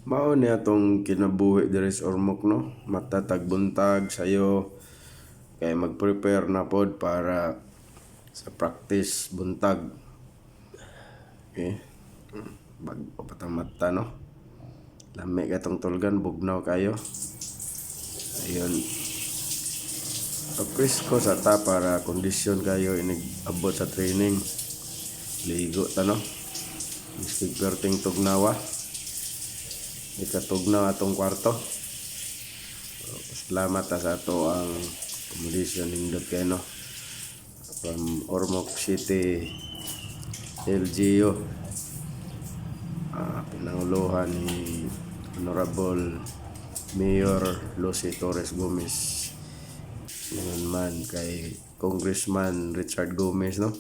Mao ni atong kinabuhi diri sa Ormoc no. Matatag buntag sayo kay mag-prepare na pod para sa practice buntag. Okay. Bago patamata no. Lami katong tulgan bugnaw kayo. Ayun. Presko sa ta para kondisyon kayo inig abot sa training. Ligo ta no. Istigperting tugnawa. Ikatugnaw atong kwarto. Salamat sa ato ang accommodation nindot kayo no. From Ormoc City, LGU. Pinanguluhan ni Honorable Mayor Lucy Torres Gomez. Ngayon man kay Congressman Richard Gomez no.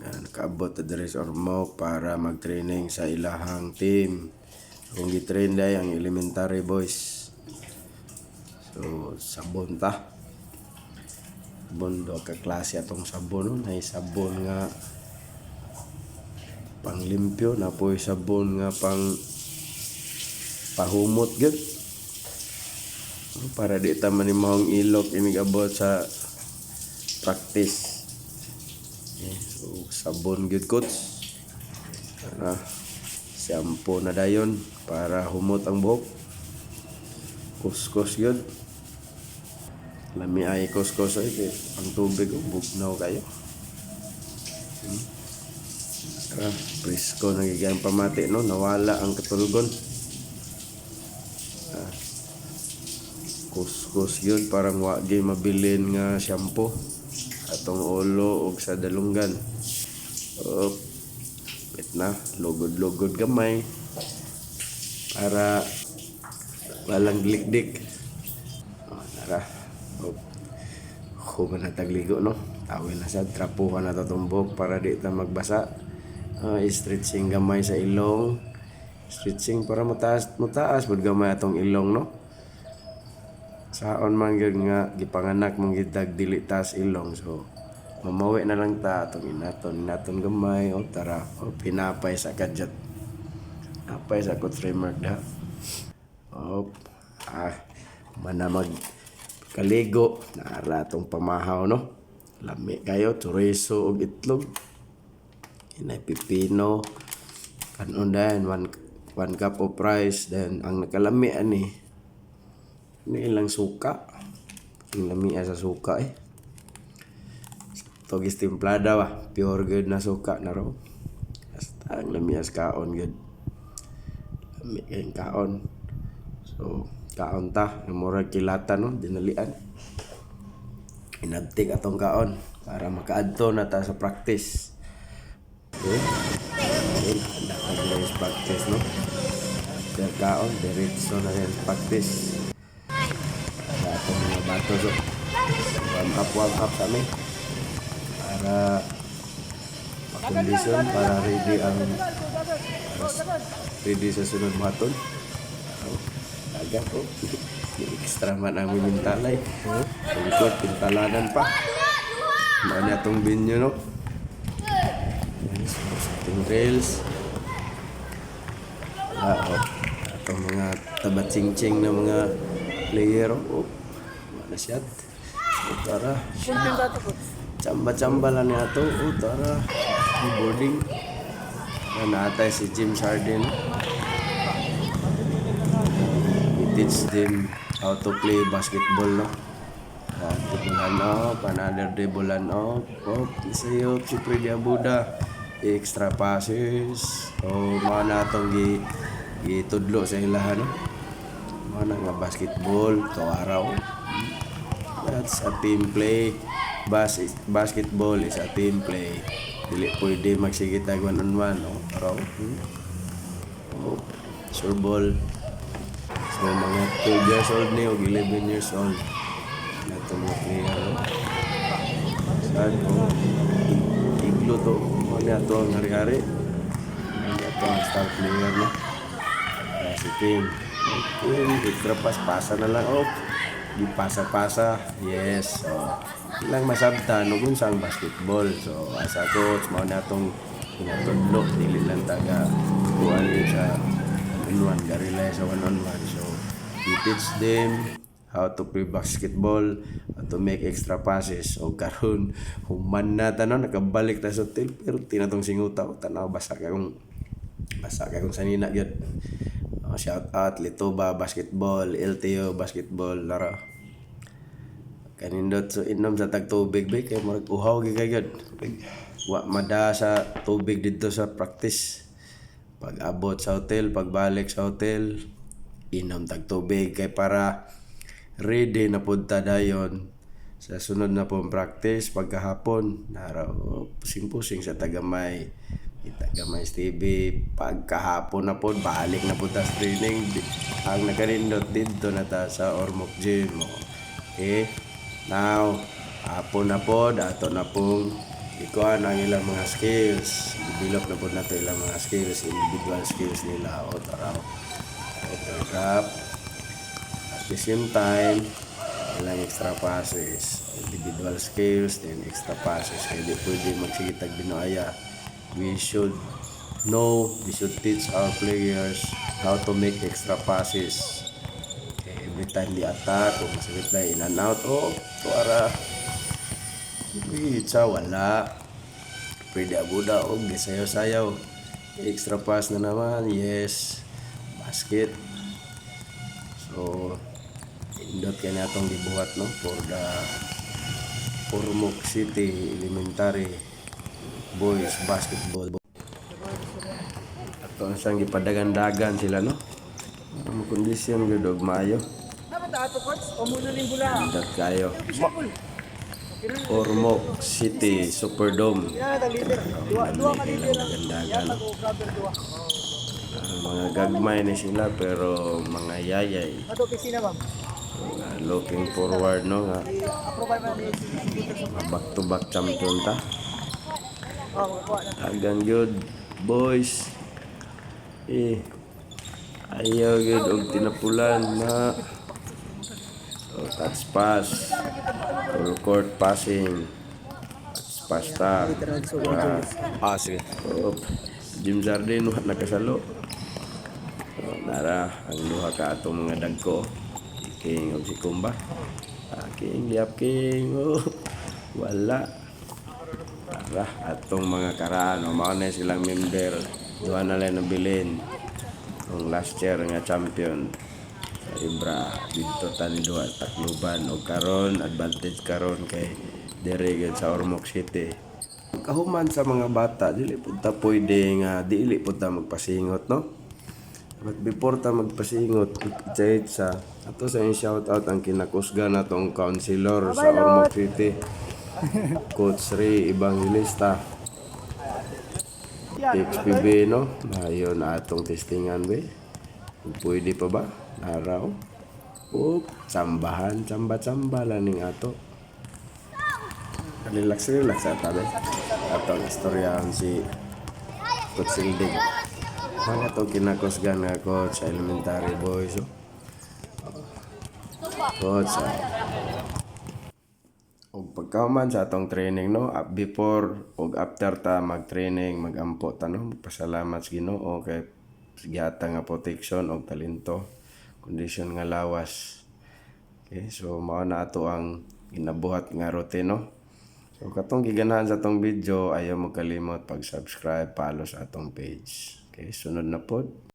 Nakaabot na diri sa Ormoc para mag-training sa ilahang team. Kung gitrain day ang elementary boys. So sabon ta. Sabon do ka klase atong sabon no. Nay sabon nga panglimpyo na po'y sabon nga pang pahumot gyud. Para di ta manimahong ilok inigabot sa practice. So, sabon gyud coach. Shampoo na dayon para humot ang buhok. Kuskus gyud. Lami ay kuskus ay ang tubig bugnaw kayo. Presko nagiging pamati no, nawala ang katulgon. Kuskus yun parang wagi mabilin nga shampoo atong ulo og sa dalunggan. Wait na lugod-lugod gamay para walang glikdik. Tara human na tagligo no, tawil na sad trapuhan na tatong buhok para di ta magbasa. Stretching gamay sa ilong, stretching para mataas pud gamay atong ilong no. Saon man gyud nga gipanganak mong gidag dili taas ilong, so mamawi na lang ta atong inaton gamay. Tara pinapay sa kadyat, apay sa kutremer da. Mana mag kaligo nara atong pamahaw no. Lami kayo chorizo og itlog. Inay pipino kanon dan one cup of rice, then ang nakalami ani ilang suka, ang lami sa suka togis timplada pure good na suka na raw. Basta ang lami kaon good, lami kayong kaon. So kaon ta murag kilatan no, dinalian inabtik atong kaon para makaadto na ta sa practice. Okay, nakaglayos practice no. After kaon, diretso na rin practice. Sa atong mga bato so warm up kami para makondisyon para ready sa sunod baton. Agad ko extra man ang mintalay. Tungkol pintalanan pa man atong binyo no. Rails atong mga tabat-ching-ching na mga player wala siya. Tara chamba-chamba lang nato. Tara boarding na natay si Jim Sardin. He teach them how to play basketball no. Bulan off, another day bulan off. Isayo si Freddy Abuda extra passes. Mga natong gitudlo sa ilahan no? Mga nga basketball to araw. That's a team play. Basketball is a team play. Dili pwede magsigitag 1-on-1 no? Araw surball. So mga 12 years old ni o 11 years old nato mga player no? Sad iglo to ano ato ang hari-hari. Ano ato ang star player no. Si Tim extra pasa na lang di pasa yes. So ilang masabtan ug unsang basketball. So asa coach mao na atong pinatudlo dili lang taga kuan sa one-on-one, garila sa one-on-one. So he teach them how to play basketball, how to make extra passes. O karon human na tanon nakabalik ta sa hotel pero tinatong singuta ko tanaw basa kay kung sanina gyud. Shout out Litoba Basketball, LTO Basketball laro. Kanindot so inom sa tagtubig bay kay murag uhaw gyud kay gyud. Wa mada sa tubig dito sa practice. Pag abot sa hotel, pagbalik sa hotel, inom tagtubig kay para ready na punta dayon sa sunod na pong practice pagkahapon. Naraw pusing-pusing sa Tagamay. Tagamay Stevie pagkahapon na po balik na po ta sa training. Ang nakarindot dito na ta sa Ormoc Gym. Okay, now hapon na po dato na pong ikuan ang ilang mga skills. Develop na po nato ilang mga skills, individual skills nila. O taraw rap at the same time ilang extra passes, individual skills, then extra passes. Kaya di pwede magsigitag binuaya. We should teach our players how to make extra passes. Okay, every time di attack, kung masakit na in and out, tuara itsa wala pwede abuda o gisayaw-sayaw, extra pass na naman, yes, basket. So indot kaya natong gibuhat no for the Ormoc City Elementary Boys Basketball. Ato siyang gipadagan-dagan sila no. Ang kondisyon gyud og maayo. Indot kayo. Ormoc City Superdome. Dagan-dagan. Mga gagmay ni sila pero mga yayay. Looking forward no nga back to back champion ta. Agang gyud boys. Ayaw gyud og tinapulan na. So touch pass, full court passing, touch pass ta. Sige. Jim Jardine nakasalo. Nara ang duha ka atong mga dagko. King og si Kumba. King Yap King. Wala. Tara atong mga karaan mao na silang member. Duha na lang nabilin. Ang last year nga champion. Ibra dito tani duha takluban og karon advantage karon kay diri sa Ormoc City. Kahuman sa mga bata dili pud ta pwede nga dili pud ta magpasingot no. But before ta magpasingot sa ato sa shout out ang kinakusga natong counselor sa Ormoc City. Coach Ray Evangelista. XPB no. Ayon atong testingan be. Pwede pa ba? Araw. Sambahan, tsamba lang ning ato. Relax ata be. Atong istoryahan si Coach Sildig. Mga to kinakusgan nga coach sa elementary boys. Coach. Og pagkahuman sa atong training no, before og after ta mag-training, magampo ta no, pasalamat sa Ginoo kay gihata nga protection og talento, condition nga lawas. Okay, so mao na ato ang ginabuhat nga routine no. So katong giganahan sa atong video, ayaw mo kalimot pag-subscribe, follow sa atong page. Okay, sunod na pod.